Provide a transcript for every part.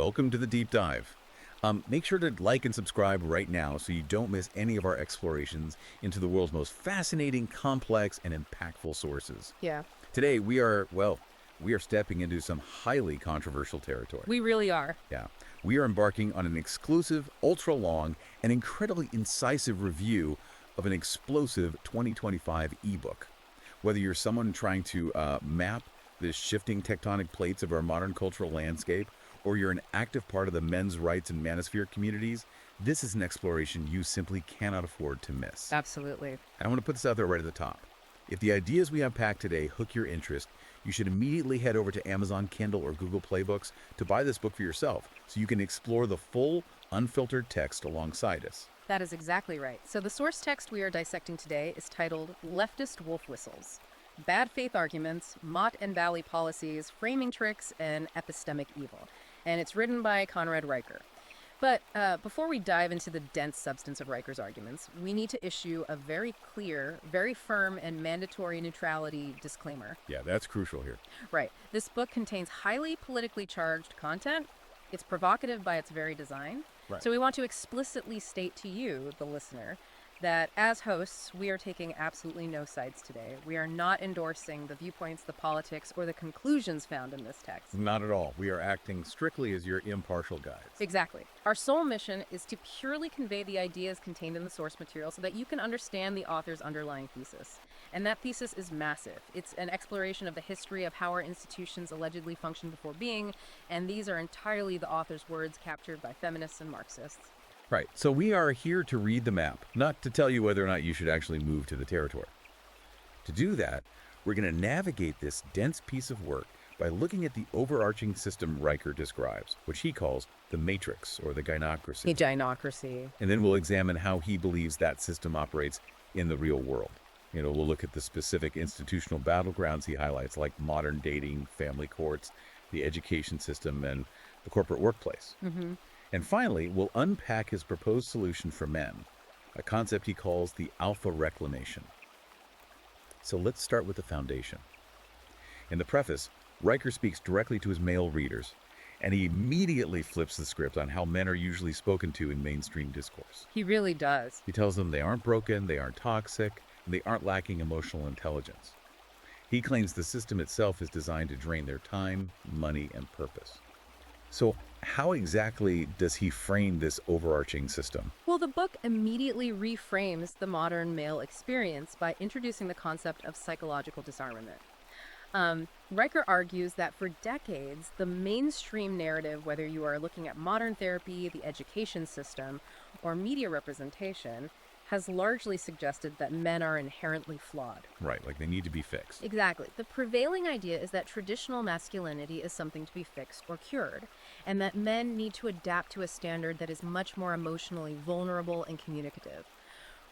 welcome to the deep dive. Make sure to like and subscribe right now so you don't miss any of our explorations into the world's most fascinating, complex, and impactful sources. Yeah, Today, we are stepping into some highly controversial territory. we really are. Yeah, we are embarking on an exclusive, ultra-long, and incredibly incisive review of an explosive 2025 ebook. Whether you're someone trying to map the shifting tectonic plates of our modern cultural landscape, or you're an active part of the men's rights and manosphere communities, this is an exploration you simply cannot afford to miss. Absolutely. I want to put this out there right at the top. If the ideas we unpack today hook your interest, you should immediately head over to Amazon Kindle or Google Play Books to buy this book for yourself so you can explore the full, unfiltered text alongside us. That is exactly right. So the source text we are dissecting today is titled Leftist Wolf Whistles: Bad Faith Arguments, Mott and Bally Policies, Framing Tricks, and Epistemic Evil. And it's written by Conrad Riker. But before we dive into the dense substance of Riker's arguments, we need to issue a very clear, very firm, and mandatory neutrality disclaimer. Yeah, that's crucial here. Right. This book contains highly politically charged content. It's provocative by its very design. Right. So we want to explicitly state to you, the listener, that as hosts, we are taking absolutely no sides today. We are not endorsing the viewpoints, the politics, or the conclusions found in this text. Not at all. We are acting strictly as your impartial guides. Exactly. Our sole mission is to purely convey the ideas contained in the source material so that you can understand the author's underlying thesis. And that thesis is massive. It's an exploration of the history of how our institutions allegedly function before being, and these are entirely the author's words captured by feminists and Marxists. Right. So we are here to read the map, not to tell you whether or not you should actually move to the territory. To do that, we're going to navigate this dense piece of work by looking at the overarching system Riker describes, which he calls the matrix or the gynocracy. The gynocracy. And then we'll examine how he believes that system operates in the real world. We'll look at the specific institutional battlegrounds he highlights, like modern dating, family courts, the education system, and the corporate workplace. Mm-hmm. And finally, we'll unpack his proposed solution for men, a concept he calls the alpha reclamation. So let's start with the foundation. In the preface, Riker speaks directly to his male readers, and he immediately flips the script on how men are usually spoken to in mainstream discourse. He really does. He tells them they aren't broken, they aren't toxic, and they aren't lacking emotional intelligence. He claims the system itself is designed to drain their time, money, and purpose. So how exactly does he frame this overarching system? Well, the book immediately reframes the modern male experience by introducing the concept of psychological disarmament. Riker argues that for decades, the mainstream narrative, whether you are looking at modern therapy, the education system, or media representation, has largely suggested that men are inherently flawed. Right, like they need to be fixed. Exactly. The prevailing idea is that traditional masculinity is something to be fixed or cured, and that men need to adapt to a standard that is much more emotionally vulnerable and communicative.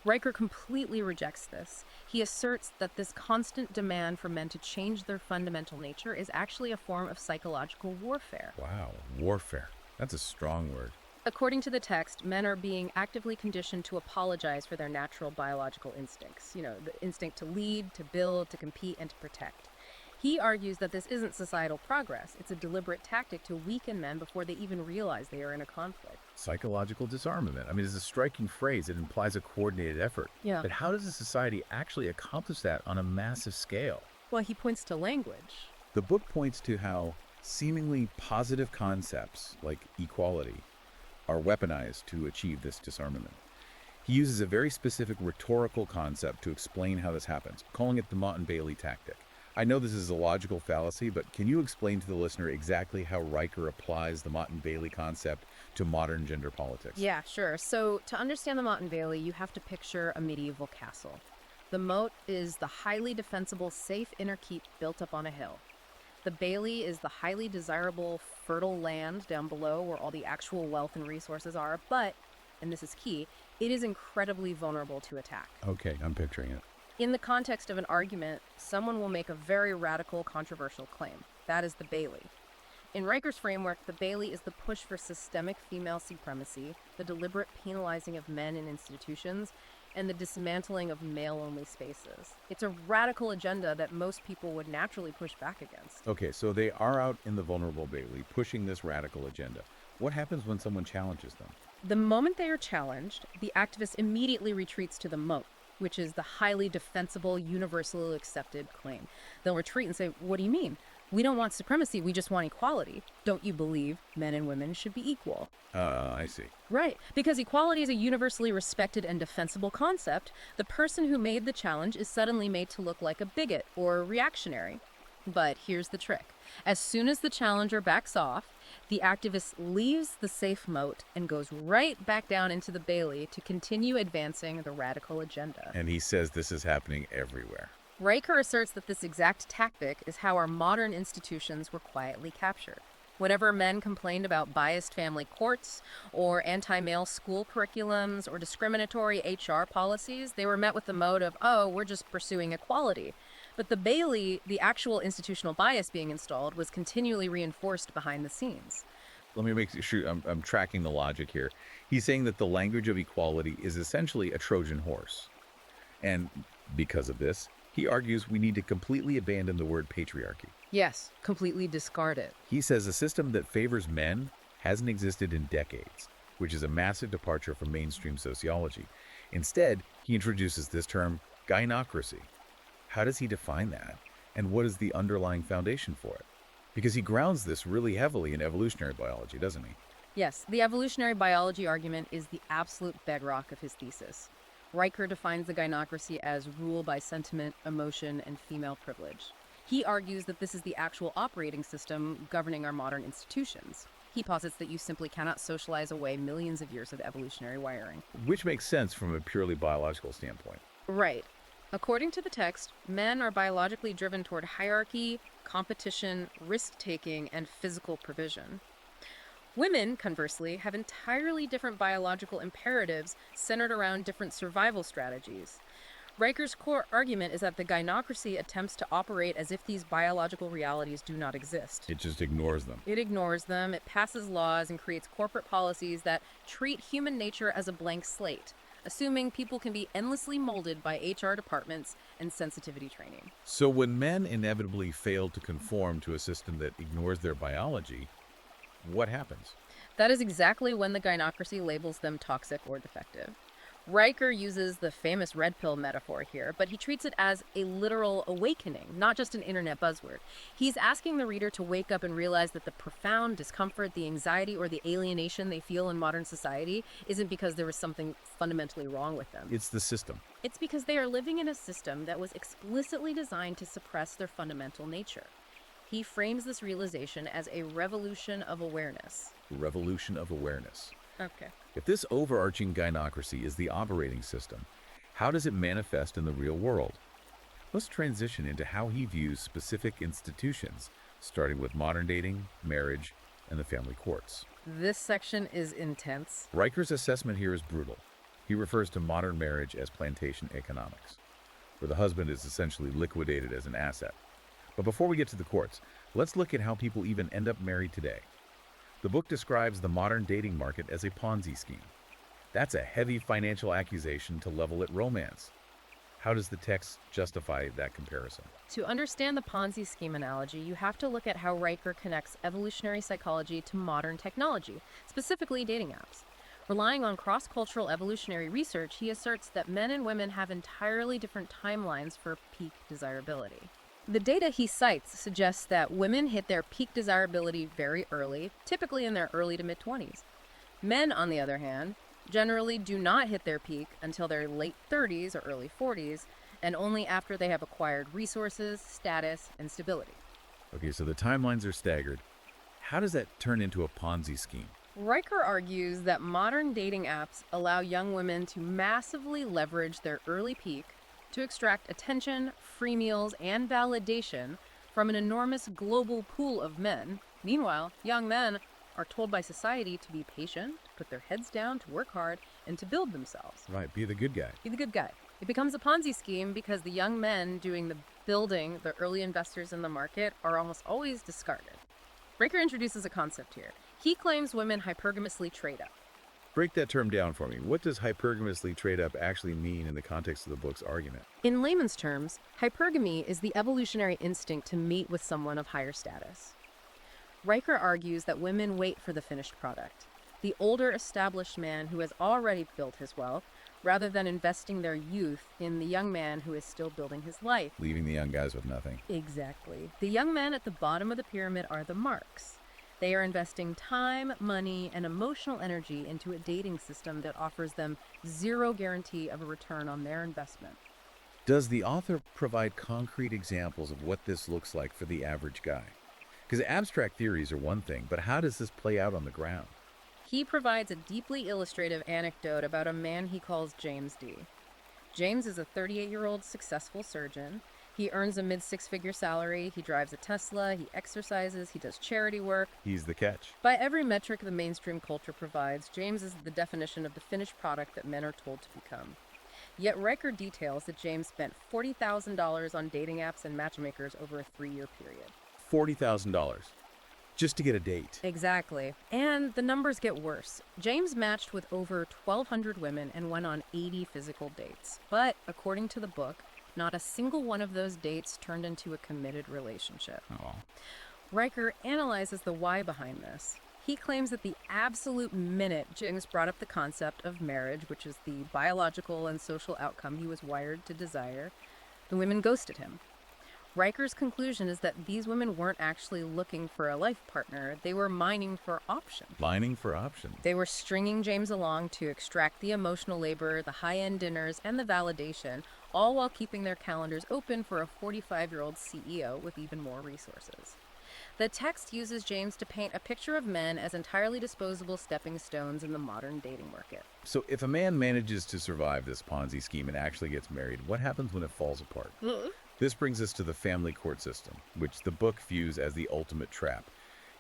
Riker completely rejects this. He asserts that this constant demand for men to change their fundamental nature is actually a form of psychological warfare. Wow, warfare. That's a strong word. According to the text, men are being actively conditioned to apologize for their natural biological instincts. The instinct to lead, to build, to compete, and to protect. He argues that this isn't societal progress. It's a deliberate tactic to weaken men before they even realize they are in a conflict. Psychological disarmament. It's a striking phrase. It implies a coordinated effort. Yeah. But how does a society actually accomplish that on a massive scale? Well, he points to language. The book points to how seemingly positive concepts like equality are weaponized to achieve this disarmament. He uses a very specific rhetorical concept to explain how this happens, calling it the Mott and Bally tactic. I know this is a logical fallacy, but can you explain to the listener exactly how Riker applies the Mott and Bally concept to modern gender politics? Yeah, sure. So to understand the Mott and Bally, you have to picture a medieval castle. The moat is the highly defensible, safe inner keep built up on a hill. The Bally is the highly desirable, fertile land down below where all the actual wealth and resources are, but, and this is key, it is incredibly vulnerable to attack. Okay, I'm picturing it. In the context of an argument, someone will make a very radical, controversial claim. That is the Bally. In Riker's framework, the Bally is the push for systemic female supremacy, the deliberate penalizing of men in institutions, and the dismantling of male-only spaces. It's a radical agenda that most people would naturally push back against. Okay, so they are out in the vulnerable Bally pushing this radical agenda. What happens when someone challenges them? The moment they are challenged, the activist immediately retreats to the moat, which is the highly defensible, universally accepted claim. They'll retreat and say, "What do you mean? We don't want supremacy, we just want equality. Don't you believe men and women should be equal?" I see. Right. Because equality is a universally respected and defensible concept, the person who made the challenge is suddenly made to look like a bigot or reactionary. But here's the trick. As soon as the challenger backs off, the activist leaves the safe moat and goes right back down into the bailey to continue advancing the radical agenda. And he says this is happening everywhere. Riker asserts that this exact tactic is how our modern institutions were quietly captured. Whenever men complained about biased family courts or anti-male school curriculums or discriminatory HR policies, they were met with the mode of, "Oh, we're just pursuing equality." But the Bailey, the actual institutional bias being installed, was continually reinforced behind the scenes. Let me make sure I'm tracking the logic here. He's saying that the language of equality is essentially a Trojan horse. And because of this, he argues we need to completely abandon the word patriarchy. Yes, completely discard it. He says a system that favors men hasn't existed in decades, which is a massive departure from mainstream sociology. Instead, he introduces this term, gynocracy. How does he define that? And what is the underlying foundation for it? Because he grounds this really heavily in evolutionary biology, doesn't he? Yes, the evolutionary biology argument is the absolute bedrock of his thesis. Riker defines the gynocracy as rule by sentiment, emotion, and female privilege. He argues that this is the actual operating system governing our modern institutions. He posits that you simply cannot socialize away millions of years of evolutionary wiring. Which makes sense from a purely biological standpoint. Right. According to the text, men are biologically driven toward hierarchy, competition, risk-taking, and physical provision. Women, conversely, have entirely different biological imperatives centered around different survival strategies. Riker's core argument is that the gynocracy attempts to operate as if these biological realities do not exist. It just ignores them. It ignores them, it passes laws, and creates corporate policies that treat human nature as a blank slate, assuming people can be endlessly molded by HR departments and sensitivity training. So when men inevitably fail to conform to a system that ignores their biology, what happens? That is exactly when the gynocracy labels them toxic or defective. Riker uses the famous red pill metaphor here, but he treats it as a literal awakening, not just an internet buzzword. He's asking the reader to wake up and realize that the profound discomfort, the anxiety, or the alienation they feel in modern society isn't because there was something fundamentally wrong with them. It's the system. It's because they are living in a system that was explicitly designed to suppress their fundamental nature. He frames this realization as a revolution of awareness. Revolution of awareness. Okay. If this overarching gynocracy is the operating system, how does it manifest in the real world? Let's transition into how he views specific institutions, starting with modern dating, marriage, and the family courts. This section is intense. Riker's assessment here is brutal. He refers to modern marriage as plantation economics, where the husband is essentially liquidated as an asset. But before we get to the courts, let's look at how people even end up married today. The book describes the modern dating market as a Ponzi scheme. That's a heavy financial accusation to level at romance. How does the text justify that comparison? To understand the Ponzi scheme analogy, you have to look at how Riker connects evolutionary psychology to modern technology, specifically dating apps. Relying on cross-cultural evolutionary research, he asserts that men and women have entirely different timelines for peak desirability. The data he cites suggests that women hit their peak desirability very early, typically in their early to mid-20s. Men, on the other hand, generally do not hit their peak until their late 30s or early 40s, and only after they have acquired resources, status, and stability. Okay, so the timelines are staggered. How does that turn into a Ponzi scheme? Riker argues that modern dating apps allow young women to massively leverage their early peak to extract attention, free meals, and validation from an enormous global pool of men. Meanwhile, young men are told by society to be patient, to put their heads down, to work hard, and to build themselves. Right, be the good guy. Be the good guy. It becomes a Ponzi scheme because the young men doing the building, the early investors in the market, are almost always discarded. Riker introduces a concept here. He claims women hypergamously trade up. Break that term down for me. What does hypergamously trade up actually mean in the context of the book's argument? In layman's terms, hypergamy is the evolutionary instinct to mate with someone of higher status. Riker argues that women wait for the finished product, the older established man who has already built his wealth, rather than investing their youth in the young man who is still building his life. Leaving the young guys with nothing. Exactly. The young men at the bottom of the pyramid are the marks. They are investing time, money, and emotional energy into a dating system that offers them zero guarantee of a return on their investment. Does the author provide concrete examples of what this looks like for the average guy? Because abstract theories are one thing, but how does this play out on the ground? He provides a deeply illustrative anecdote about a man he calls James D. James is a 38-year-old successful surgeon. He earns a mid-six-figure salary, he drives a Tesla, he exercises, he does charity work. He's the catch. By every metric the mainstream culture provides, James is the definition of the finished product that men are told to become. Yet Riker details that James spent $40,000 on dating apps and matchmakers over a 3-year period. $40,000 just to get a date. Exactly. And the numbers get worse. James matched with over 1,200 women and went on 80 physical dates. But according to the book, not a single one of those dates turned into a committed relationship. Oh. Riker analyzes the why behind this. He claims that the absolute minute James brought up the concept of marriage, which is the biological and social outcome he was wired to desire, the women ghosted him. Riker's conclusion is that these women weren't actually looking for a life partner, they were mining for options. Mining for options. They were stringing James along to extract the emotional labor, the high-end dinners, and the validation, all while keeping their calendars open for a 45-year-old CEO with even more resources. The text uses James to paint a picture of men as entirely disposable stepping stones in the modern dating market. So if a man manages to survive this Ponzi scheme and actually gets married, what happens when it falls apart? This brings us to the family court system, which the book views as the ultimate trap.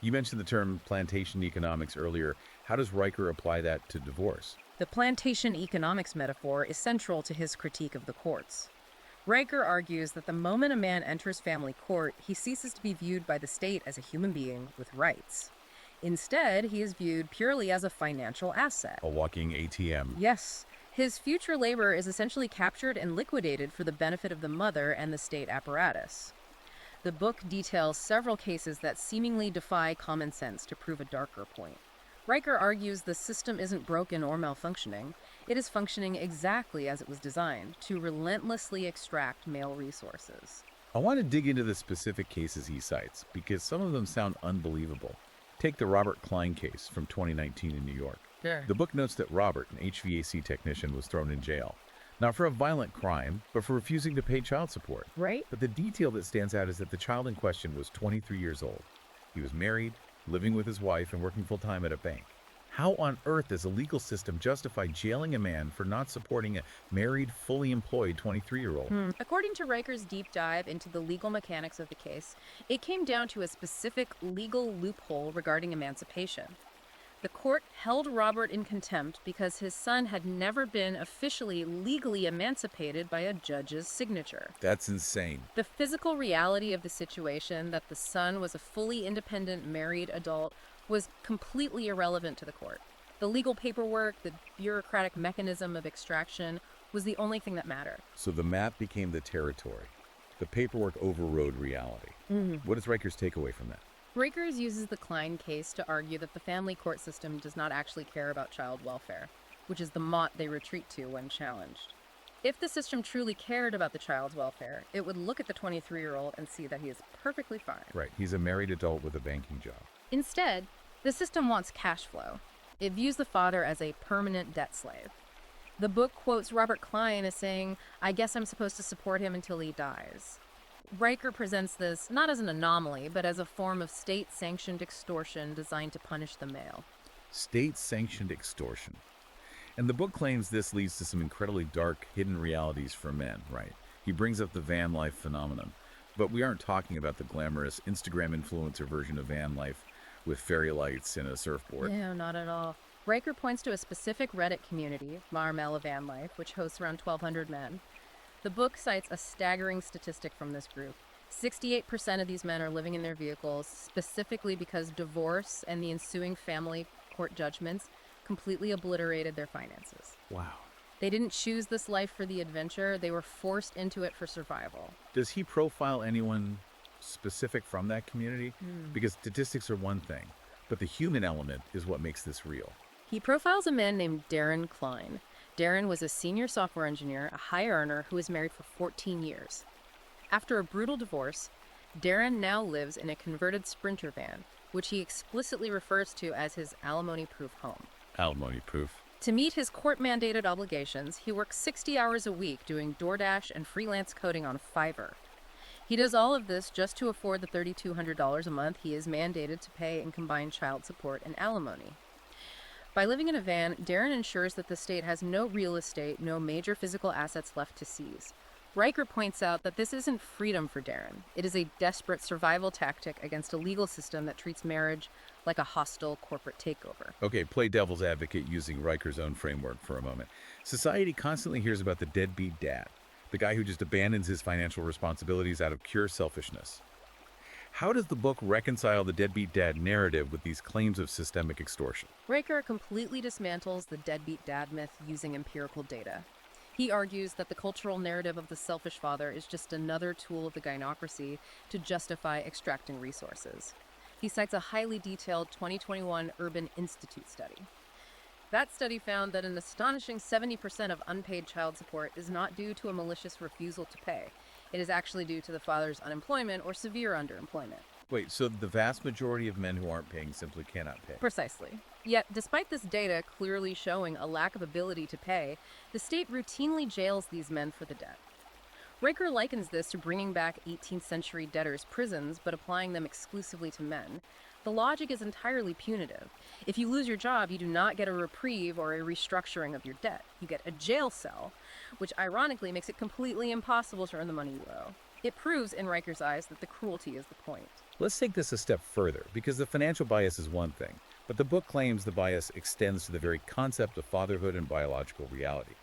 You mentioned the term plantation economics earlier. How does Riker apply that to divorce? The plantation economics metaphor is central to his critique of the courts. Riker argues that the moment a man enters family court, he ceases to be viewed by the state as a human being with rights. Instead, he is viewed purely as a financial asset. A walking ATM. Yes. His future labor is essentially captured and liquidated for the benefit of the mother and the state apparatus. The book details several cases that seemingly defy common sense to prove a darker point. Riker argues the system isn't broken or malfunctioning. It is functioning exactly as it was designed, to relentlessly extract male resources. I want to dig into the specific cases he cites, because some of them sound unbelievable. Take the Robert Klein case from 2019 in New York. Sure. The book notes that Robert, an HVAC technician, was thrown in jail. Not for a violent crime, but for refusing to pay child support. Right? But the detail that stands out is that the child in question was 23 years old. He was married, living with his wife, and working full-time at a bank. How on earth does a legal system justify jailing a man for not supporting a married, fully employed 23-year-old? According to Riker's deep dive into the legal mechanics of the case, it came down to a specific legal loophole regarding emancipation. The court held Robert in contempt because his son had never been officially legally emancipated by a judge's signature. That's insane. The physical reality of the situation, that the son was a fully independent married adult, was completely irrelevant to the court. The legal paperwork, the bureaucratic mechanism of extraction, was the only thing that mattered. So the map became the territory. The paperwork overrode reality. What is Riker's takeaway from that? Riker's uses the Klein case to argue that the family court system does not actually care about child welfare, which is the mot they retreat to when challenged. If the system truly cared about the child's welfare, it would look at the 23-year-old and see that he is perfectly fine. Right, he's a married adult with a banking job. Instead, the system wants cash flow. It views the father as a permanent debt slave. The book quotes Robert Klein as saying, "I guess I'm supposed to support him until he dies." Riker presents this not as an anomaly, but as a form of state-sanctioned extortion designed to punish the male. State-sanctioned extortion. And the book claims this leads to some incredibly dark, hidden realities for men, right? He brings up the van life phenomenon. But we aren't talking about the glamorous Instagram influencer version of van life with fairy lights and a surfboard. No, not at all. Riker points to a specific Reddit community, Marmella Van Life, which hosts around 1,200 men. The book cites a staggering statistic from this group. 68% of these men are living in their vehicles, specifically because divorce and the ensuing family court judgments completely obliterated their finances. Wow. They didn't choose this life for the adventure, they were forced into it for survival. Does he profile anyone specific from that community? Because statistics are one thing, but the human element is what makes this real. He profiles a man named Darren Klein. Darren was a senior software engineer, a high earner who was married for 14 years. After a brutal divorce, Darren now lives in a converted Sprinter van, which he explicitly refers to as his alimony-proof home. Alimony-proof. To meet his court-mandated obligations, he works 60 hours a week doing DoorDash and freelance coding on Fiverr. He does all of this just to afford the $3,200 a month he is mandated to pay in combined child support and alimony. By living in a van, Darren ensures that the state has no real estate, no major physical assets left to seize. Riker points out that this isn't freedom for Darren. It is a desperate survival tactic against a legal system that treats marriage like a hostile corporate takeover. Okay, play devil's advocate using Riker's own framework for a moment. Society constantly hears about the deadbeat dad, the guy who just abandons his financial responsibilities out of pure selfishness. How does the book reconcile the deadbeat dad narrative with these claims of systemic extortion? Riker completely dismantles the deadbeat dad myth using empirical data. He argues that the cultural narrative of the selfish father is just another tool of the gynocracy to justify extracting resources. He cites a highly detailed 2021 Urban Institute study. That study found that an astonishing 70% of unpaid child support is not due to a malicious refusal to pay. It is actually due to the father's unemployment or severe underemployment. Wait, so the vast majority of men who aren't paying simply cannot pay? Precisely. Yet, despite this data clearly showing a lack of ability to pay, the state routinely jails these men for the debt. Riker likens this to bringing back 18th century debtors' prisons, but applying them exclusively to men. The logic is entirely punitive. If you lose your job, you do not get a reprieve or a restructuring of your debt. You get a jail cell, which ironically makes it completely impossible to earn the money you owe. It proves, in Riker's eyes, that the cruelty is the point. Let's take this a step further, because the financial bias is one thing, but the book claims the bias extends to the very concept of fatherhood and biological reality.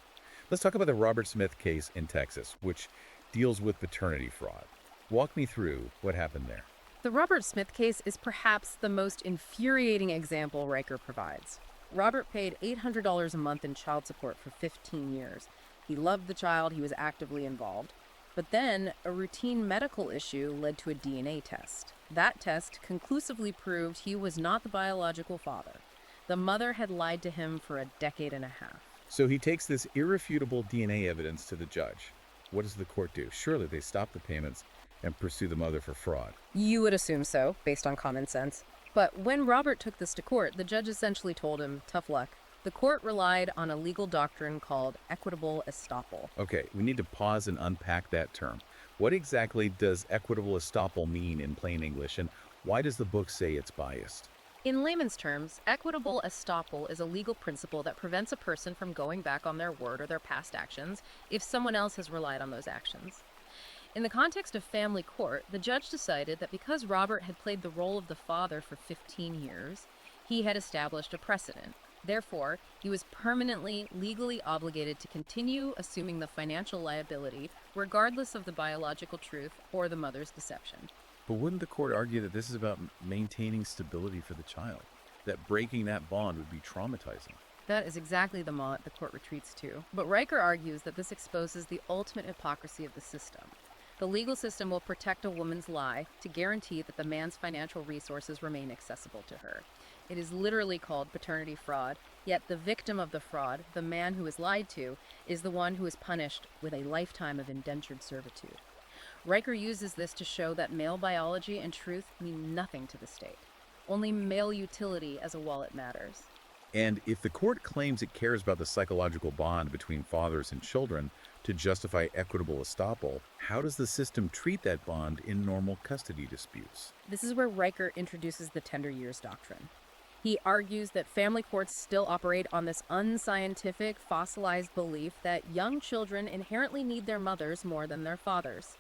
Let's talk about the Robert Smith case in Texas, which deals with paternity fraud. Walk me through what happened there. The Robert Smith case is perhaps the most infuriating example Riker provides. Robert paid $800 a month in child support for 15 years. He loved the child, he was actively involved. But then, a routine medical issue led to a DNA test. That test conclusively proved he was not the biological father. The mother had lied to him for a decade and a half. So he takes this irrefutable DNA evidence to the judge. What does the court do? Surely they stop the payments and pursue the mother for fraud. You would assume so, based on common sense. But when Robert took this to court, the judge essentially told him, tough luck. The court relied on a legal doctrine called equitable estoppel. Okay, we need to pause and unpack that term. What exactly does equitable estoppel mean in plain English, and why does the book say it's biased? In layman's terms, equitable estoppel is a legal principle that prevents a person from going back on their word or their past actions if someone else has relied on those actions. In the context of family court, the judge decided that because Robert had played the role of the father for 15 years, he had established a precedent. Therefore, he was permanently legally obligated to continue assuming the financial liability regardless of the biological truth or the mother's deception. But wouldn't the court argue that this is about maintaining stability for the child? That breaking that bond would be traumatizing? That is exactly the mot the court retreats to. But Riker argues that this exposes the ultimate hypocrisy of the system. The legal system will protect a woman's lie to guarantee that the man's financial resources remain accessible to her. It is literally called paternity fraud, yet the victim of the fraud, the man who is lied to, is the one who is punished with a lifetime of indentured servitude. Riker uses this to show that male biology and truth mean nothing to the state. Only male utility as a wallet matters. And if the court claims it cares about the psychological bond between fathers and children to justify equitable estoppel, how does the system treat that bond in normal custody disputes? This is where Riker introduces the tender years doctrine. He argues that family courts still operate on this unscientific, fossilized belief that young children inherently need their mothers more than their fathers.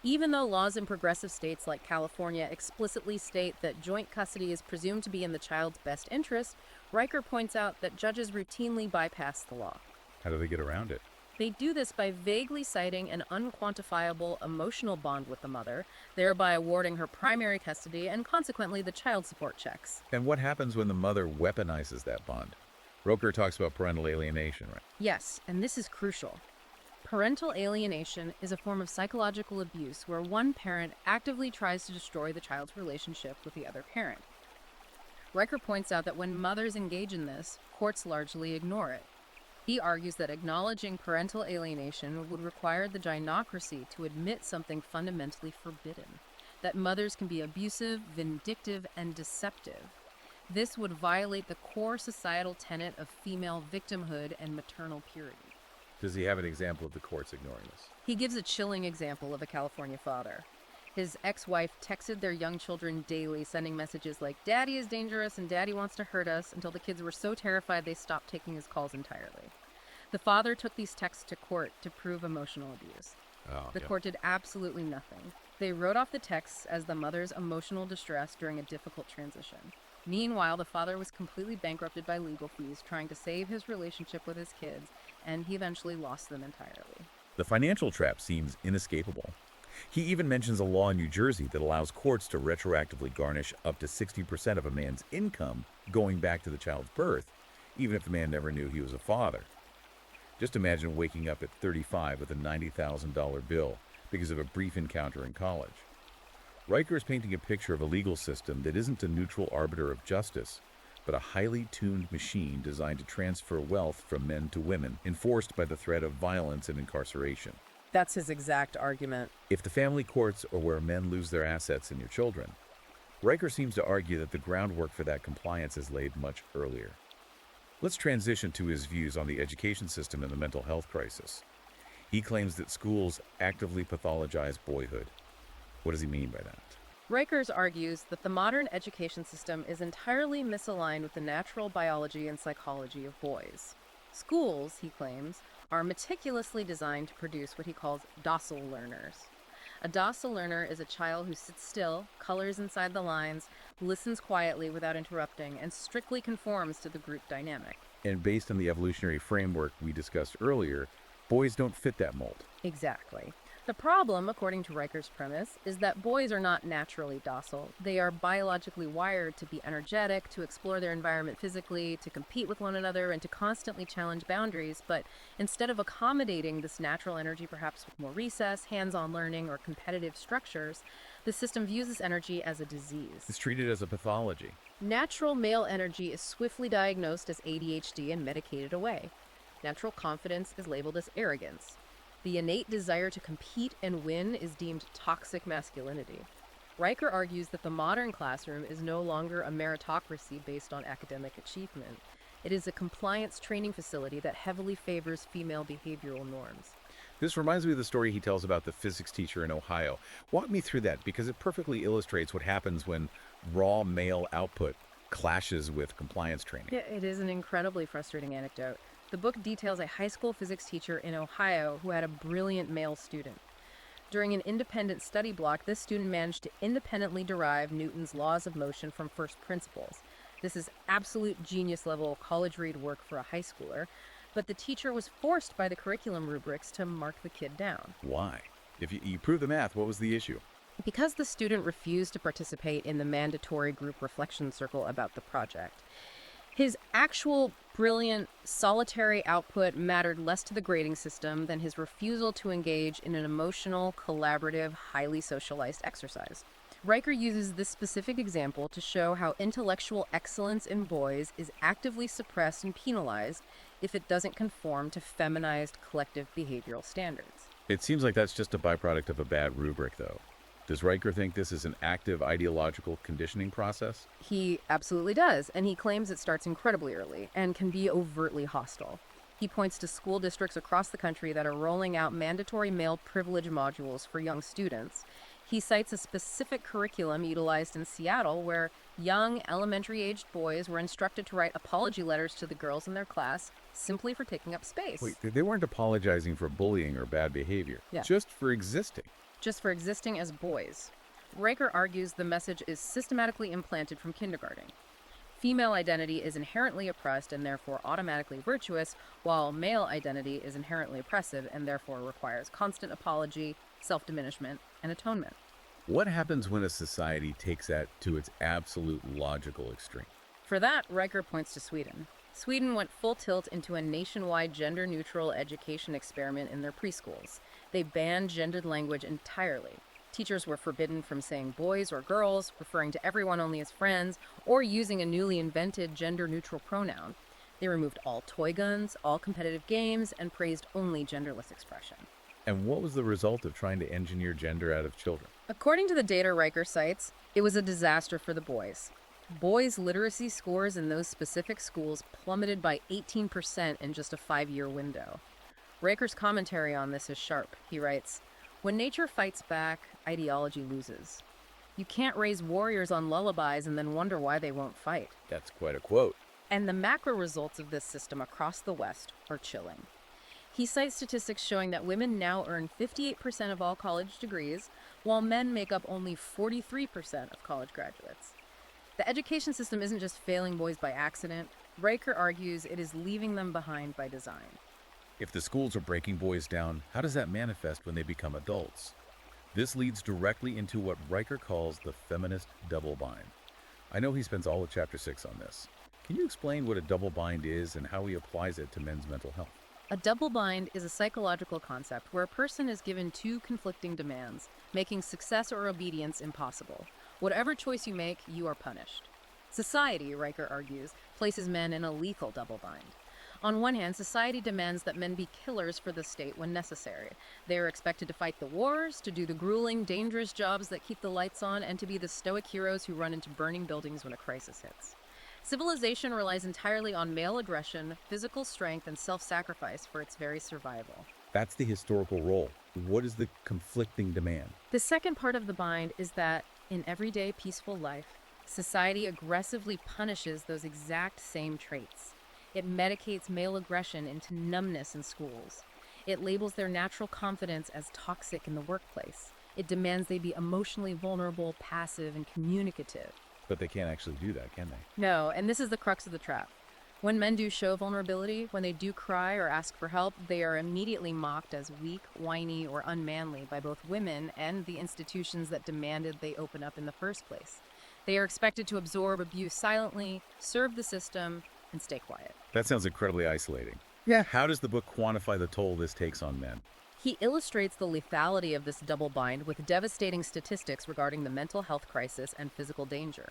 Even though laws in progressive states like California explicitly state that joint custody is presumed to be in the child's best interest, Riker points out that judges routinely bypass the law. How do they get around it? They do this by vaguely citing an unquantifiable emotional bond with the mother, thereby awarding her primary custody and consequently the child support checks. And what happens when the mother weaponizes that bond? Roker talks about parental alienation, right? Yes, and this is crucial. Parental alienation is a form of psychological abuse where one parent actively tries to destroy the child's relationship with the other parent. Riker points out that when mothers engage in this, courts largely ignore it. He argues that acknowledging parental alienation would require the gynocracy to admit something fundamentally forbidden, that mothers can be abusive, vindictive, and deceptive. This would violate the core societal tenet of female victimhood and maternal purity. Does he have an example of the courts ignoring this? He gives a chilling example of a California father. His ex-wife texted their young children daily, sending messages like, "Daddy is dangerous and Daddy wants to hurt us," until the kids were so terrified they stopped taking his calls entirely. The father took these texts to court to prove emotional abuse. The court did absolutely nothing. They wrote off the texts as the mother's emotional distress during a difficult transition. Meanwhile, the father was completely bankrupted by legal fees, trying to save his relationship with his kids, and he eventually lost them entirely. The financial trap seems inescapable. He even mentions a law in New Jersey that allows courts to retroactively garnish up to 60% of a man's income going back to the child's birth, even if the man never knew he was a father. Just imagine waking up at 35 with a $90,000 bill because of a brief encounter in college. Riker is painting a picture of a legal system that isn't a neutral arbiter of justice, but a highly tuned machine designed to transfer wealth from men to women, enforced by the threat of violence and incarceration. That's his exact argument. If the family courts are where men lose their assets and your children, Riker seems to argue that the groundwork for that compliance is laid much earlier. Let's transition to his views on the education system and the mental health crisis. He claims that schools actively pathologize boyhood. What does he mean by that? Rikers argues that the modern education system is entirely misaligned with the natural biology and psychology of boys. Schools, he claims, are meticulously designed to produce what he calls docile learners. A docile learner is a child who sits still, colors inside the lines, listens quietly without interrupting, and strictly conforms to the group dynamic. And based on the evolutionary framework we discussed earlier, boys don't fit that mold. Exactly. The problem, according to Riker's premise, is that boys are not naturally docile. They are biologically wired to be energetic, to explore their environment physically, to compete with one another, and to constantly challenge boundaries. But instead of accommodating this natural energy, perhaps with more recess, hands-on learning, or competitive structures, the system views this energy as a disease. It's treated as a pathology. Natural male energy is swiftly diagnosed as ADHD and medicated away. Natural confidence is labeled as arrogance. The innate desire to compete and win is deemed toxic masculinity. Riker argues that the modern classroom is no longer a meritocracy based on academic achievement. It is a compliance training facility that heavily favors female behavioral norms. This reminds me of the story he tells about the physics teacher in Ohio. Walk me through that, because it perfectly illustrates what happens when raw male output clashes with compliance training. Yeah, it is an incredibly frustrating anecdote. The book details a high school physics teacher in Ohio who had a brilliant male student. During an independent study block, this student managed to independently derive Newton's laws of motion from first principles. This is absolute genius level college read work for a high schooler, but the teacher was forced by the curriculum rubrics to mark the kid down. Why? If you prove the math, what was the issue? Because the student refused to participate in the mandatory group reflection circle about the project. His actual brilliant, solitary output mattered less to the grading system than his refusal to engage in an emotional, collaborative, highly socialized exercise. Riker uses this specific example to show how intellectual excellence in boys is actively suppressed and penalized if it doesn't conform to feminized collective behavioral standards. It seems like that's just a byproduct of a bad rubric, though. Does Riker think this is an active ideological conditioning process? He absolutely does, and he claims it starts incredibly early and can be overtly hostile. He points to school districts across the country that are rolling out mandatory male privilege modules for young students. He cites a specific curriculum utilized in Seattle where young, elementary-aged boys were instructed to write apology letters to the girls in their class simply for taking up space. Wait, they weren't apologizing for bullying or bad behavior, just for existing. Just for existing as boys. Riker argues the message is systematically implanted from kindergarten. Female identity is inherently oppressed and therefore automatically virtuous, while male identity is inherently oppressive and therefore requires constant apology, self-diminishment, and atonement. What happens when a society takes that to its absolute logical extreme? For that, Riker points to Sweden. Sweden went full tilt into a nationwide gender-neutral education experiment in their preschools. They banned gendered language entirely. Teachers were forbidden from saying boys or girls, referring to everyone only as friends, or using a newly invented gender-neutral pronoun. They removed all toy guns, all competitive games, and praised only genderless expression. And what was the result of trying to engineer gender out of children? According to the data Riker cites, it was a disaster for the boys. Boys' literacy scores in those specific schools plummeted by 18% in just a 5-year window. Riker's commentary on this is sharp. He writes, "When nature fights back, ideology loses. You can't raise warriors on lullabies and then wonder why they won't fight." That's quite a quote. And the macro results of this system across the West are chilling. He cites statistics showing that women now earn 58% of all college degrees, while men make up only 43% of college graduates. The education system isn't just failing boys by accident. Riker argues it is leaving them behind by design. If the schools are breaking boys down, how does that manifest when they become adults? This leads directly into what Riker calls the feminist double bind. I know he spends all of Chapter 6 on this. Can you explain what a double bind is and how he applies it to men's mental health? A double bind is a psychological concept where a person is given two conflicting demands, making success or obedience impossible. Whatever choice you make, you are punished. Society, Riker argues, places men in a lethal double bind. On one hand, society demands that men be killers for the state when necessary. They are expected to fight the wars, to do the grueling, dangerous jobs that keep the lights on, and to be the stoic heroes who run into burning buildings when a crisis hits. Civilization relies entirely on male aggression, physical strength, and self-sacrifice for its very survival. That's the historical role. What is the conflicting demand? The second part of the bind is that, in everyday peaceful life, society aggressively punishes those exact same traits. It medicates male aggression into numbness in schools. It labels their natural confidence as toxic in the workplace. It demands they be emotionally vulnerable, passive, and communicative. But they can't actually do that, can they? No, and this is the crux of the trap. When men do show vulnerability, when they do cry or ask for help, they are immediately mocked as weak, whiny, or unmanly by both women and the institutions that demanded they open up in the first place. They are expected to absorb abuse silently, serve the system, and stay quiet. That sounds incredibly isolating. Yeah. How does the book quantify the toll this takes on men? He illustrates the lethality of this double bind with devastating statistics regarding the mental health crisis and physical danger.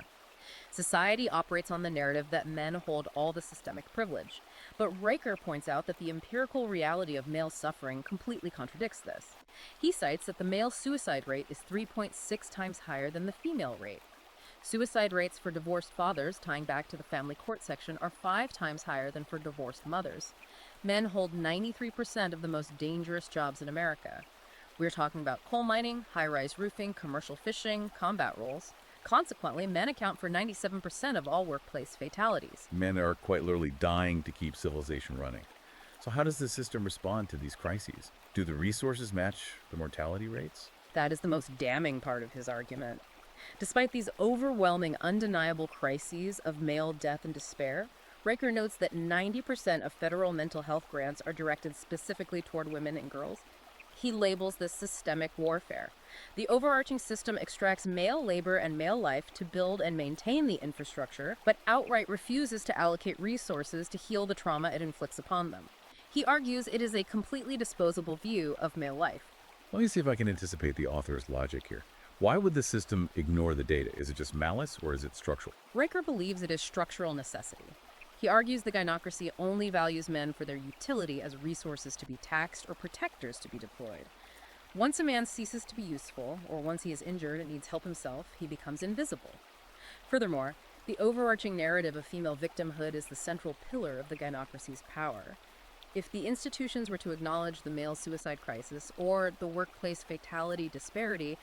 Society operates on the narrative that men hold all the systemic privilege, but Riker points out that the empirical reality of male suffering completely contradicts this. He cites that the male suicide rate is 3.6 times higher than the female rate. Suicide rates for divorced fathers, tying back to the family court section, are 5 times higher than for divorced mothers. Men hold 93% of the most dangerous jobs in America. We're talking about coal mining, high-rise roofing, commercial fishing, combat roles. Consequently, men account for 97% of all workplace fatalities. Men are quite literally dying to keep civilization running. So how does the system respond to these crises? Do the resources match the mortality rates? That is the most damning part of his argument. Despite these overwhelming, undeniable crises of male death and despair, Riker notes that 90% of federal mental health grants are directed specifically toward women and girls. He labels this systemic warfare. The overarching system extracts male labor and male life to build and maintain the infrastructure, but outright refuses to allocate resources to heal the trauma it inflicts upon them. He argues it is a completely disposable view of male life. Let me see if I can anticipate the author's logic here. Why would the system ignore the data? Is it just malice or is it structural? Riker believes it is structural necessity. He argues the gynocracy only values men for their utility as resources to be taxed or protectors to be deployed. Once a man ceases to be useful, or once he is injured and needs help himself, he becomes invisible. Furthermore, the overarching narrative of female victimhood is the central pillar of the gynocracy's power. If the institutions were to acknowledge the male suicide crisis or the workplace fatality disparity,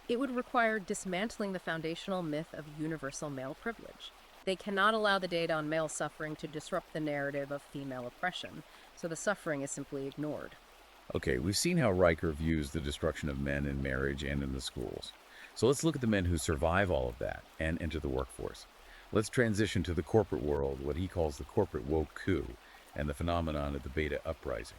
it would require dismantling the foundational myth of universal male privilege. They cannot allow the data on male suffering to disrupt the narrative of female oppression, so the suffering is simply ignored. Okay, we've seen how Riker views the destruction of men in marriage and in the schools. So let's look at the men who survive all of that and enter the workforce. Let's transition to the corporate world, what he calls the corporate woke coup, and the phenomenon of the beta uprising.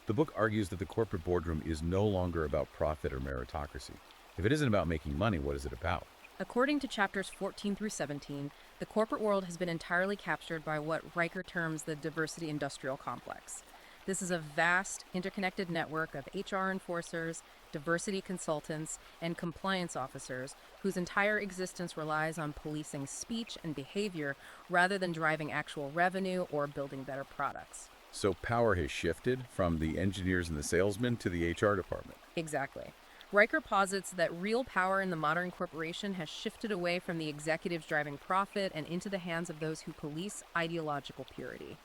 The book argues that the corporate boardroom is no longer about profit or meritocracy. If it isn't about making money, what is it about? According to chapters 14 through 17, the corporate world has been entirely captured by what Riker terms the diversity industrial complex. This is a vast, interconnected network of HR enforcers, diversity consultants, and compliance officers whose entire existence relies on policing speech and behavior rather than driving actual revenue or building better products. So power has shifted from the engineers and the salesmen to the HR department. Exactly. Riker posits that real power in the modern corporation has shifted away from the executives driving profit and into the hands of those who police ideological purity.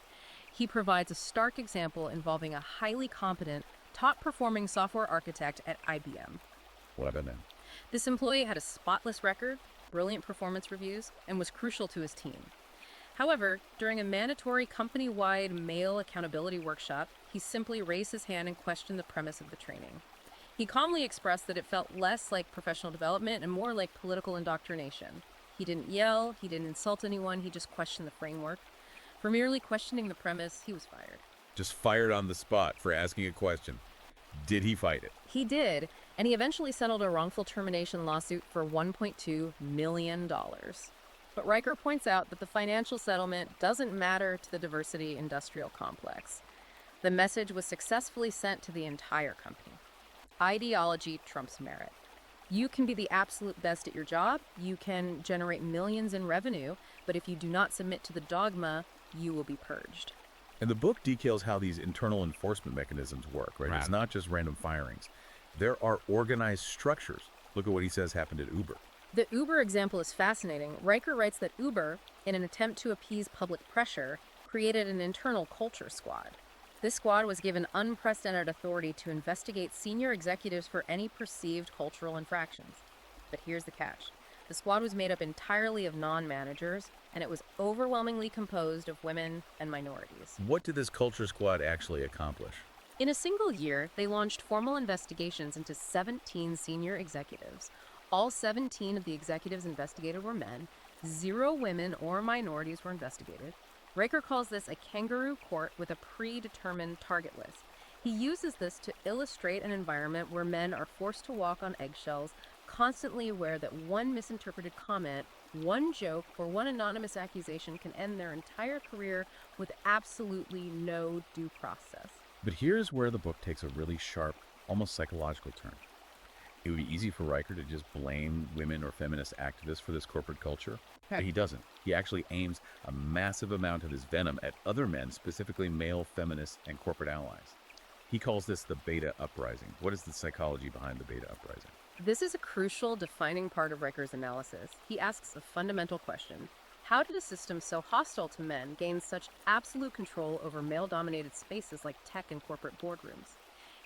He provides a stark example involving a highly competent, top-performing software architect at IBM. What about that? This employee had a spotless record, brilliant performance reviews, and was crucial to his team. However, during a mandatory company-wide male accountability workshop, he simply raised his hand and questioned the premise of the training. He calmly expressed that it felt less like professional development and more like political indoctrination. He didn't yell, he didn't insult anyone, he just questioned the framework. For merely questioning the premise, he was fired. Just fired on the spot for asking a question. Did he fight it? He did, and he eventually settled a wrongful termination lawsuit for $1.2 million. But Riker points out that the financial settlement doesn't matter to the diversity industrial complex. The message was successfully sent to the entire company. Ideology trumps merit. You can be the absolute best at your job, you can generate millions in revenue, but if you do not submit to the dogma, you will be purged. And the book details how these internal enforcement mechanisms work, right? It's not just random firings. There are organized structures. Look at what he says happened at Uber. The Uber example is fascinating. Riker writes that Uber, in an attempt to appease public pressure, created an internal culture squad. This squad was given unprecedented authority to investigate senior executives for any perceived cultural infractions. But here's the catch. The squad was made up entirely of non-managers, and it was overwhelmingly composed of women and minorities. What did this culture squad actually accomplish? In a single year, they launched formal investigations into 17 senior executives. All 17 of the executives investigated were men. 0 women or minorities were investigated. Riker calls this a kangaroo court with a predetermined target list. He uses this to illustrate an environment where men are forced to walk on eggshells, constantly aware that one misinterpreted comment, one joke, or one anonymous accusation can end their entire career with absolutely no due process. But here's where the book takes a really sharp, almost psychological turn. It would be easy for Riker to just blame women or feminist activists for this corporate culture, but he doesn't. He actually aims a massive amount of his venom at other men, specifically male feminists and corporate allies. He calls this the beta uprising. What is the psychology behind the beta uprising? This is a crucial, defining part of Riker's analysis. He asks a fundamental question. How did a system so hostile to men gain such absolute control over male-dominated spaces like tech and corporate boardrooms?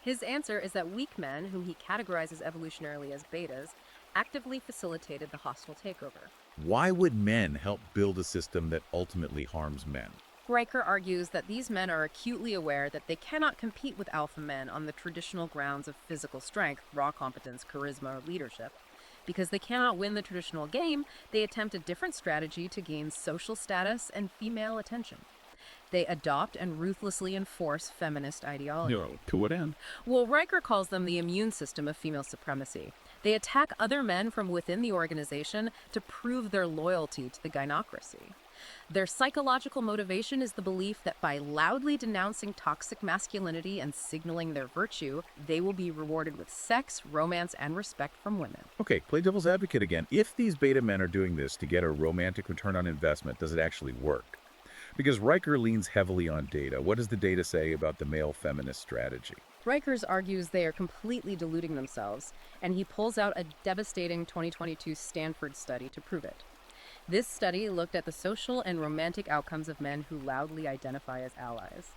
His answer is that weak men, whom he categorizes evolutionarily as betas, actively facilitated the hostile takeover. Why would men help build a system that ultimately harms men? Riker argues that these men are acutely aware that they cannot compete with alpha men on the traditional grounds of physical strength, raw competence, charisma, or leadership. Because they cannot win the traditional game, they attempt a different strategy to gain social status and female attention. They adopt and ruthlessly enforce feminist ideology. To what end? Well, Riker calls them the immune system of female supremacy. They attack other men from within the organization to prove their loyalty to the gynocracy. Their psychological motivation is the belief that by loudly denouncing toxic masculinity and signaling their virtue, they will be rewarded with sex, romance, and respect from women. Okay, play devil's advocate again. If these beta men are doing this to get a romantic return on investment, does it actually work? Because Riker leans heavily on data. What does the data say about the male feminist strategy? Rikers argues they are completely deluding themselves, and he pulls out a devastating 2022 Stanford study to prove it. This study looked at the social and romantic outcomes of men who loudly identify as allies.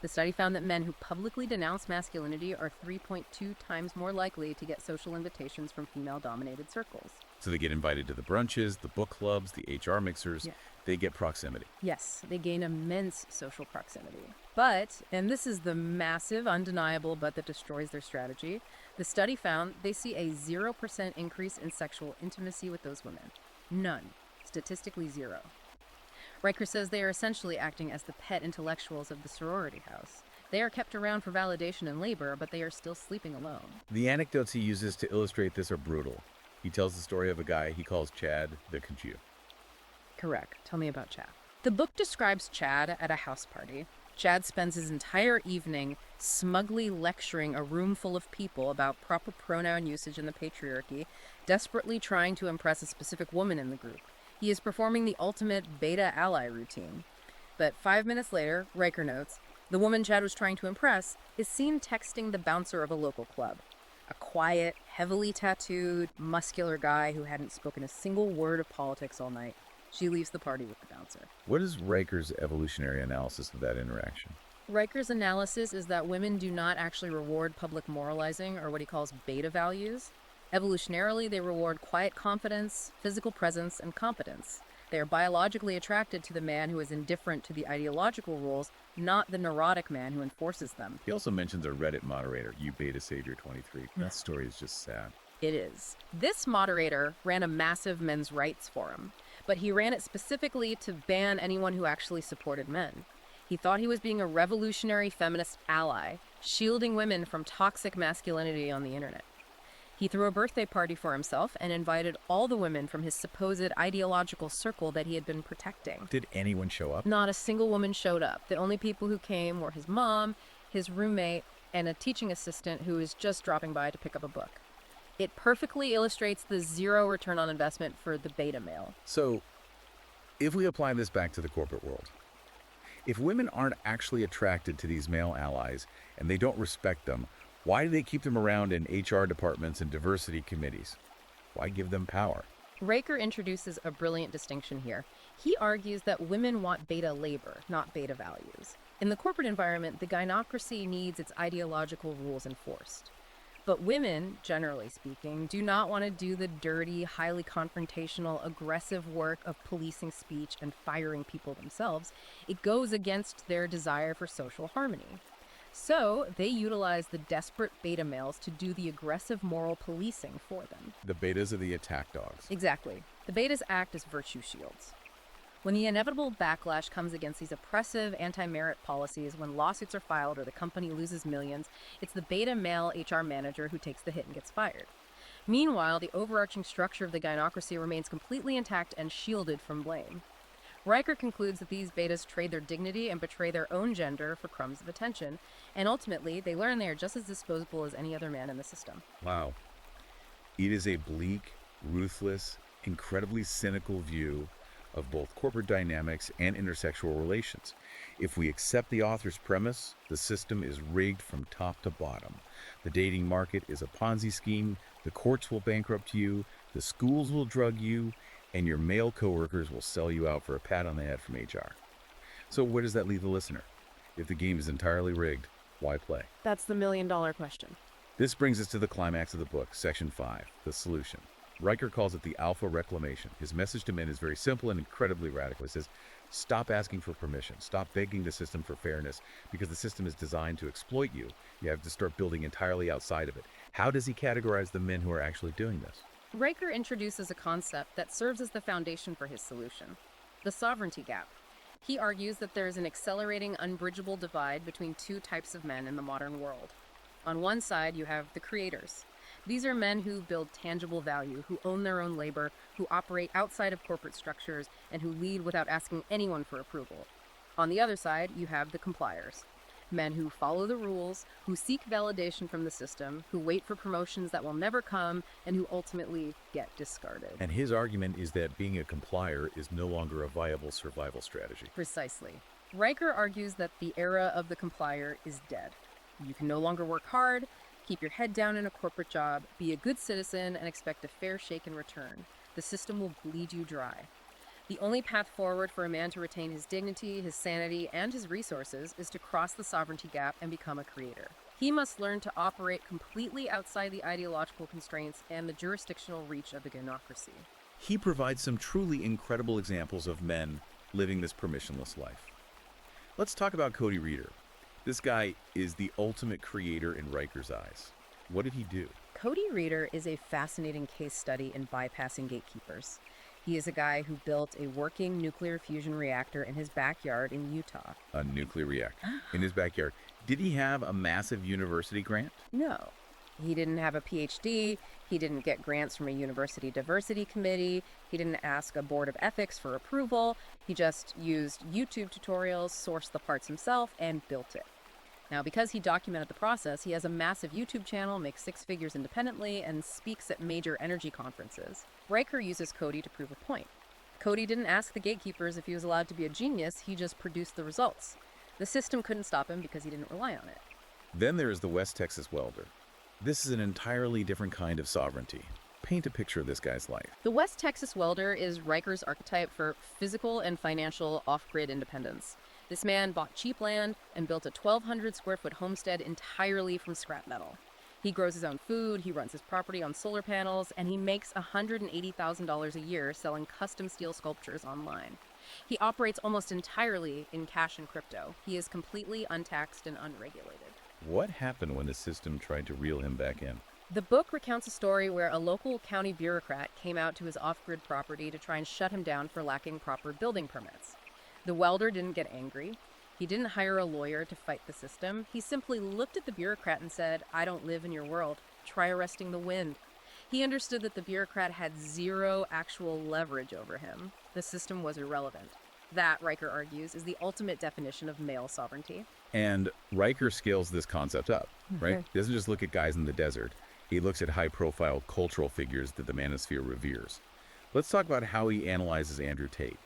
The study found that men who publicly denounce masculinity are 3.2 times more likely to get social invitations from female-dominated circles. So they get invited to the brunches, the book clubs, the HR mixers. Yeah. They get proximity. Yes, they gain immense social proximity. But, and this is the massive, undeniable but that destroys their strategy, the study found they see a 0% increase in sexual intimacy with those women. None. Statistically 0. Riker says they are essentially acting as the pet intellectuals of the sorority house. They are kept around for validation and labor, but they are still sleeping alone. The anecdotes he uses to illustrate this are brutal. He tells the story of a guy he calls Chad the Conchu. Correct. Tell me about Chad. The book describes Chad at a house party. Chad spends his entire evening smugly lecturing a room full of people about proper pronoun usage in the patriarchy, desperately trying to impress a specific woman in the group. He is performing the ultimate beta ally routine. But 5 minutes later, Riker notes, the woman Chad was trying to impress is seen texting the bouncer of a local club. A quiet, heavily tattooed, muscular guy who hadn't spoken a single word of politics all night. She leaves the party with the bouncer. What is Riker's evolutionary analysis of that interaction? Riker's analysis is that women do not actually reward public moralizing, or what he calls beta values. Evolutionarily, they reward quiet confidence, physical presence, and competence. They are biologically attracted to the man who is indifferent to the ideological rules, not the neurotic man who enforces them. He also mentions a Reddit moderator, you beta savior 23. That story is just sad. It is. This moderator ran a massive men's rights forum, but he ran it specifically to ban anyone who actually supported men. He thought he was being a revolutionary feminist ally, shielding women from toxic masculinity on the internet. He threw a birthday party for himself and invited all the women from his supposed ideological circle that he had been protecting. Did anyone show up? Not a single woman showed up. The only people who came were his mom, his roommate, and a teaching assistant who was just dropping by to pick up a book. It perfectly illustrates the zero return on investment for the beta male. So, if we apply this back to the corporate world, if women aren't actually attracted to these male allies and they don't respect them, why do they keep them around in HR departments and diversity committees? Why give them power? Riker introduces a brilliant distinction here. He argues that women want beta labor, not beta values. In the corporate environment, the gynocracy needs its ideological rules enforced. But women, generally speaking, do not want to do the dirty, highly confrontational, aggressive work of policing speech and firing people themselves. It goes against their desire for social harmony. So they utilize the desperate beta males to do the aggressive moral policing for them. The betas are the attack dogs. Exactly. The betas act as virtue shields. When the inevitable backlash comes against these oppressive anti-merit policies, when lawsuits are filed or the company loses millions, it's the beta male HR manager who takes the hit and gets fired. Meanwhile, the overarching structure of the gynocracy remains completely intact and shielded from blame. Riker concludes that these betas trade their dignity and betray their own gender for crumbs of attention, and ultimately, they learn they are just as disposable as any other man in the system. Wow. It is a bleak, ruthless, incredibly cynical view of both corporate dynamics and intersexual relations. If we accept the author's premise, the system is rigged from top to bottom. The dating market is a Ponzi scheme, the courts will bankrupt you, the schools will drug you, and your male coworkers will sell you out for a pat on the head from HR. So where does that leave the listener? If the game is entirely rigged, why play? That's the million-dollar question. This brings us to the climax of the book, Section 5, the solution. Riker calls it the alpha reclamation. His message to men is very simple and incredibly radical. He says, stop asking for permission. Stop begging the system for fairness because the system is designed to exploit you. You have to start building entirely outside of it. How does he categorize the men who are actually doing this? Riker introduces a concept that serves as the foundation for his solution, the sovereignty gap. He argues that there is an accelerating, unbridgeable divide between two types of men in the modern world. On one side, you have the creators. These are men who build tangible value, who own their own labor, who operate outside of corporate structures, and who lead without asking anyone for approval. On the other side, you have the compliers. Men who follow the rules, who seek validation from the system, who wait for promotions that will never come, and who ultimately get discarded. And his argument is that being a complier is no longer a viable survival strategy. Precisely. Riker argues that the era of the complier is dead. You can no longer work hard, keep your head down in a corporate job, be a good citizen, and expect a fair shake in return. The system will bleed you dry. The only path forward for a man to retain his dignity, his sanity, and his resources is to cross the sovereignty gap and become a creator. He must learn to operate completely outside the ideological constraints and the jurisdictional reach of the gynocracy. He provides some truly incredible examples of men living this permissionless life. Let's talk about Cody Reeder. This guy is the ultimate creator in Riker's eyes. What did he do? Cody Reeder is a fascinating case study in bypassing gatekeepers. He is a guy who built a working nuclear fusion reactor in his backyard in Utah. A nuclear reactor in his backyard. Did he have a massive university grant? No. He didn't have a PhD, he didn't get grants from a university diversity committee, he didn't ask a board of ethics for approval, he just used YouTube tutorials, sourced the parts himself, and built it. Now, because he documented the process, he has a massive YouTube channel, makes six figures independently, and speaks at major energy conferences. Riker uses Cody to prove a point. Cody didn't ask the gatekeepers if he was allowed to be a genius, he just produced the results. The system couldn't stop him because he didn't rely on it. Then there is the West Texas welder. This is an entirely different kind of sovereignty. Paint a picture of this guy's life. The West Texas welder is Riker's archetype for physical and financial off-grid independence. This man bought cheap land and built a 1,200 square foot homestead entirely from scrap metal. He grows his own food, he runs his property on solar panels, and he makes $180,000 a year selling custom steel sculptures online. He operates almost entirely in cash and crypto. He is completely untaxed and unregulated. What happened when the system tried to reel him back in? The book recounts a story where a local county bureaucrat came out to his off-grid property to try and shut him down for lacking proper building permits. The welder didn't get angry. He didn't hire a lawyer to fight the system. He simply looked at the bureaucrat and said, "I don't live in your world. Try arresting the wind." He understood that the bureaucrat had zero actual leverage over him. The system was irrelevant. That, Riker argues, is the ultimate definition of male sovereignty. And Riker scales this concept up, right? He doesn't just look at guys in the desert. He looks at high-profile cultural figures that the manosphere reveres. Let's talk about how he analyzes Andrew Tate.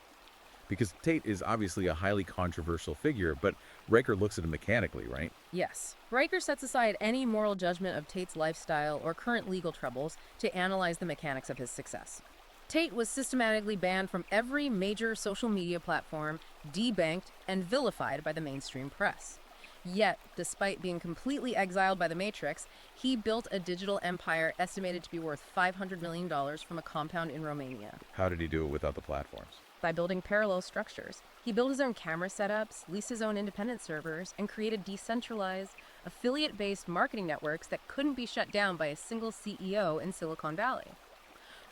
Because Tate is obviously a highly controversial figure, but Riker looks at him mechanically, right? Yes. Riker sets aside any moral judgment of Tate's lifestyle or current legal troubles to analyze the mechanics of his success. Tate was systematically banned from every major social media platform, debanked, and vilified by the mainstream press. Yet, despite being completely exiled by the Matrix, he built a digital empire estimated to be worth $500 million from a compound in Romania. How did he do it without the platforms? By building parallel structures. He built his own camera setups, leased his own independent servers, and created decentralized, affiliate-based marketing networks that couldn't be shut down by a single CEO in Silicon Valley.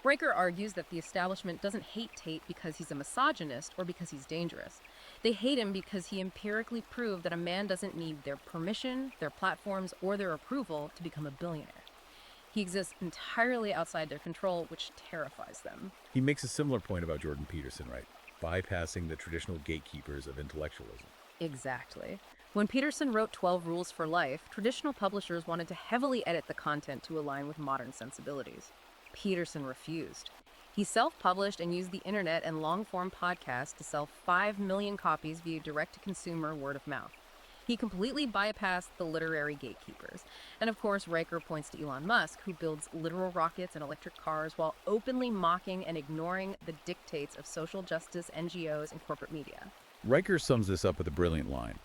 Riker argues that the establishment doesn't hate Tate because he's a misogynist or because he's dangerous. They hate him because he empirically proved that a man doesn't need their permission, their platforms, or their approval to become a billionaire. He exists entirely outside their control, which terrifies them. He makes a similar point about Jordan Peterson, right? Bypassing the traditional gatekeepers of intellectualism. Exactly. When Peterson wrote 12 Rules for Life, traditional publishers wanted to heavily edit the content to align with modern sensibilities. Peterson refused. He self-published and used the internet and long-form podcasts to sell 5 million copies via direct-to-consumer word of mouth. He completely bypassed the literary gatekeepers. And of course, Riker points to Elon Musk, who builds literal rockets and electric cars while openly mocking and ignoring the dictates of social justice NGOs and corporate media. Riker sums this up with a brilliant line.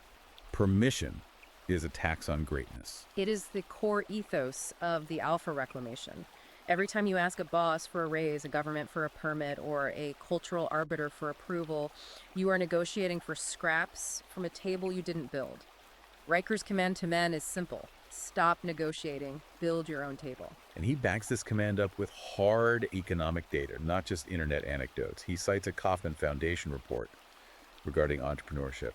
Permission is a tax on greatness. It is the core ethos of the Alpha Reclamation. Every time you ask a boss for a raise, a government for a permit, or a cultural arbiter for approval, you are negotiating for scraps from a table you didn't build. Riker's command to men is simple. Stop negotiating. Build your own table. And he backs this command up with hard economic data, not just internet anecdotes. He cites a Kauffman Foundation report regarding entrepreneurship.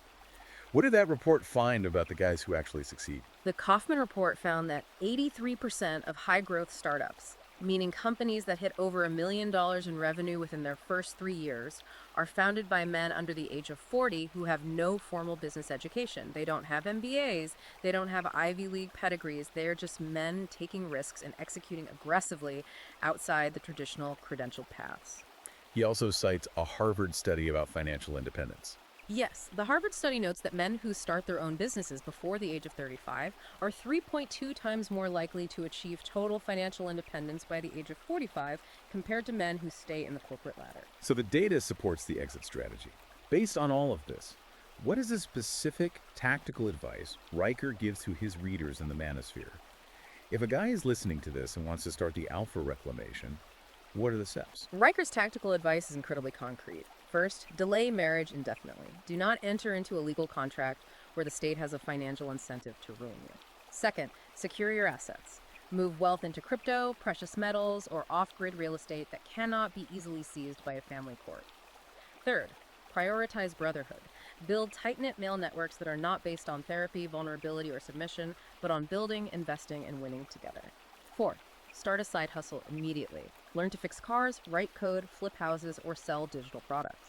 What did that report find about the guys who actually succeed? The Kauffman report found that 83% of high-growth startups, meaning companies that hit over $1 million in revenue within their first 3 years, are founded by men under the age of 40 who have no formal business education. They don't have MBAs, they don't have Ivy League pedigrees, they're just men taking risks and executing aggressively outside the traditional credentialed paths. He also cites a Harvard study about financial independence. Yes, the Harvard study notes that men who start their own businesses before the age of 35 are 3.2 times more likely to achieve total financial independence by the age of 45 compared to men who stay in the corporate ladder. So the data supports the exit strategy. Based on all of this, what is the specific tactical advice Riker gives to his readers in the manosphere? If a guy is listening to this and wants to start the Alpha Reclamation, what are the steps? Riker's tactical advice is incredibly concrete. First, delay marriage indefinitely. Do not enter into a legal contract where the state has a financial incentive to ruin you. Second, secure your assets. Move wealth into crypto, precious metals, or off-grid real estate that cannot be easily seized by a family court. Third, prioritize brotherhood. Build tight-knit male networks that are not based on therapy, vulnerability, or submission, but on building, investing, and winning together. Fourth, start a side hustle immediately. Learn to fix cars, write code, flip houses, or sell digital products.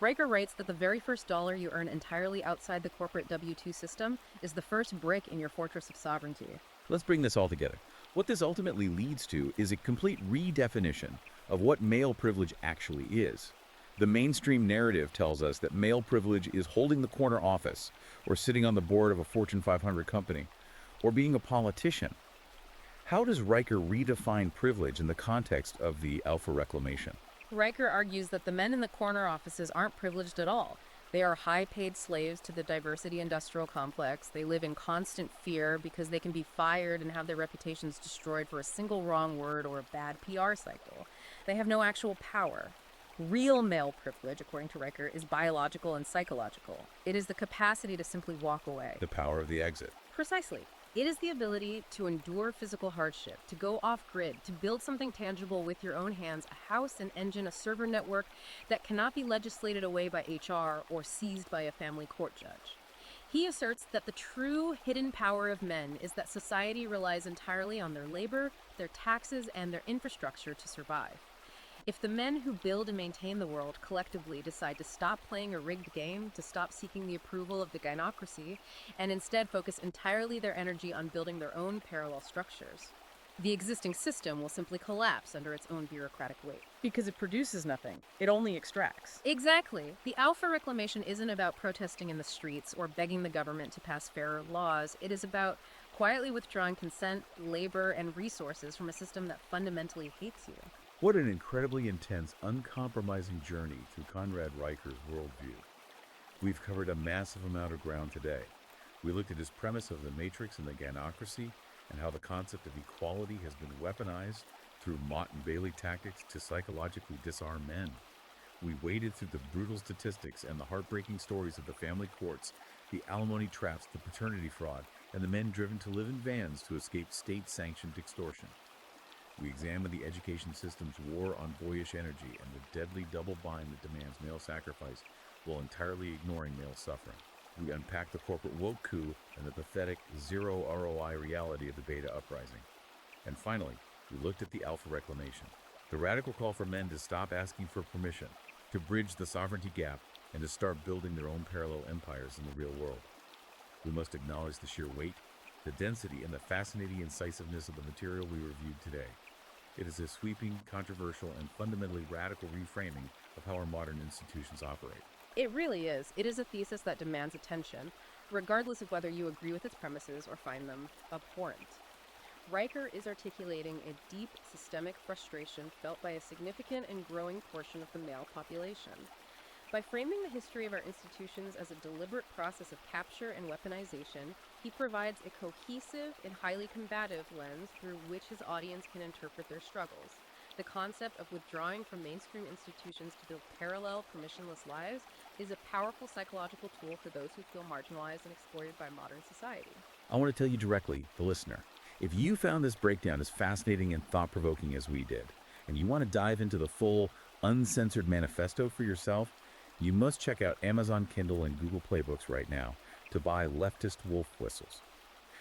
Riker writes that the very first dollar you earn entirely outside the corporate W-2 system is the first brick in your fortress of sovereignty. Let's bring this all together. What this ultimately leads to is a complete redefinition of what male privilege actually is. The mainstream narrative tells us that male privilege is holding the corner office, or sitting on the board of a Fortune 500 company, or being a politician. How does Riker redefine privilege in the context of the Alpha Reclamation? Riker argues that the men in the corner offices aren't privileged at all. They are high-paid slaves to the diversity industrial complex. They live in constant fear because they can be fired and have their reputations destroyed for a single wrong word or a bad PR cycle. They have no actual power. Real male privilege, according to Riker, is biological and psychological. It is the capacity to simply walk away. The power of the exit. Precisely. It is the ability to endure physical hardship, to go off-grid, to build something tangible with your own hands, a house, an engine, a server network that cannot be legislated away by HR or seized by a family court judge. He asserts that the true hidden power of men is that society relies entirely on their labor, their taxes, and their infrastructure to survive. If the men who build and maintain the world collectively decide to stop playing a rigged game, to stop seeking the approval of the gynocracy, and instead focus entirely their energy on building their own parallel structures, the existing system will simply collapse under its own bureaucratic weight. Because it produces nothing. It only extracts. Exactly. The Alpha Reclamation isn't about protesting in the streets or begging the government to pass fairer laws. It is about quietly withdrawing consent, labor, and resources from a system that fundamentally hates you. What an incredibly intense, uncompromising journey through Conrad Riker's worldview. We've covered a massive amount of ground today. We looked at his premise of the matrix and the gynocracy, and how the concept of equality has been weaponized through Mott and Bailey tactics to psychologically disarm men. We waded through the brutal statistics and the heartbreaking stories of the family courts, the alimony traps, the paternity fraud, and the men driven to live in vans to escape state-sanctioned extortion. We examine the education system's war on boyish energy and the deadly double bind that demands male sacrifice while entirely ignoring male suffering. We unpack the corporate woke coup and the pathetic zero ROI reality of the beta uprising. And finally, we looked at the Alpha Reclamation, the radical call for men to stop asking for permission, to bridge the sovereignty gap, and to start building their own parallel empires in the real world. We must acknowledge the sheer weight, the density, and the fascinating incisiveness of the material we reviewed today. It is a sweeping, controversial, and fundamentally radical reframing of how our modern institutions operate. It really is. It is a thesis that demands attention, regardless of whether you agree with its premises or find them abhorrent. Riker is articulating a deep systemic frustration felt by a significant and growing portion of the male population. By framing the history of our institutions as a deliberate process of capture and weaponization, he provides a cohesive and highly combative lens through which his audience can interpret their struggles. The concept of withdrawing from mainstream institutions to build parallel, permissionless lives is a powerful psychological tool for those who feel marginalized and exploited by modern society. I want to tell you directly, the listener, if you found this breakdown as fascinating and thought-provoking as we did, and you want to dive into the full, uncensored manifesto for yourself, you must check out Amazon Kindle and Google Play Books right now to buy Leftist Wolf Whistles.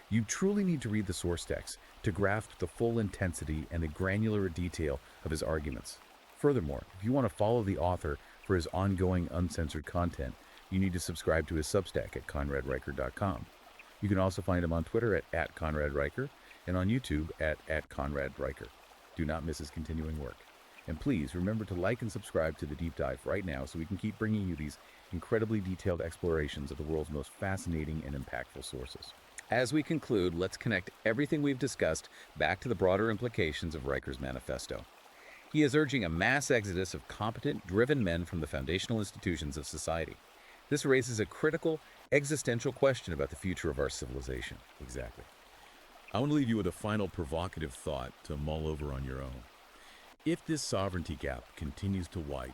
You truly need to read the source text to grasp the full intensity and the granular detail of his arguments. Furthermore, if you want to follow the author for his ongoing uncensored content, you need to subscribe to his Substack at conradriker.com. You can also find him on Twitter at @ConradRiker and on YouTube at @ConradRiker. Do not miss his continuing work. And please remember to like and subscribe to The Deep Dive right now so we can keep bringing you these incredibly detailed explorations of the world's most fascinating and impactful sources. As we conclude, let's connect everything we've discussed back to the broader implications of Riker's manifesto. He is urging a mass exodus of competent, driven men from the foundational institutions of society. This raises a critical, existential question about the future of our civilization. Exactly. I want to leave you with a final provocative thought to mull over on your own. If this sovereignty gap continues to widen,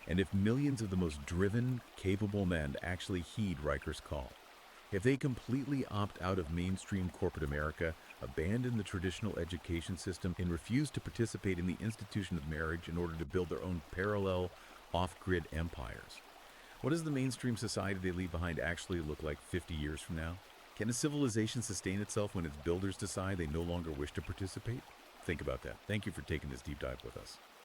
and if millions of the most driven, capable men actually heed Riker's call, if they completely opt out of mainstream corporate America, abandon the traditional education system, and refuse to participate in the institution of marriage in order to build their own parallel, off-grid empires, what does the mainstream society they leave behind actually look like 50 years from now? Can a civilization sustain itself when its builders decide they no longer wish to participate? Think about that. Thank you for taking this deep dive with us.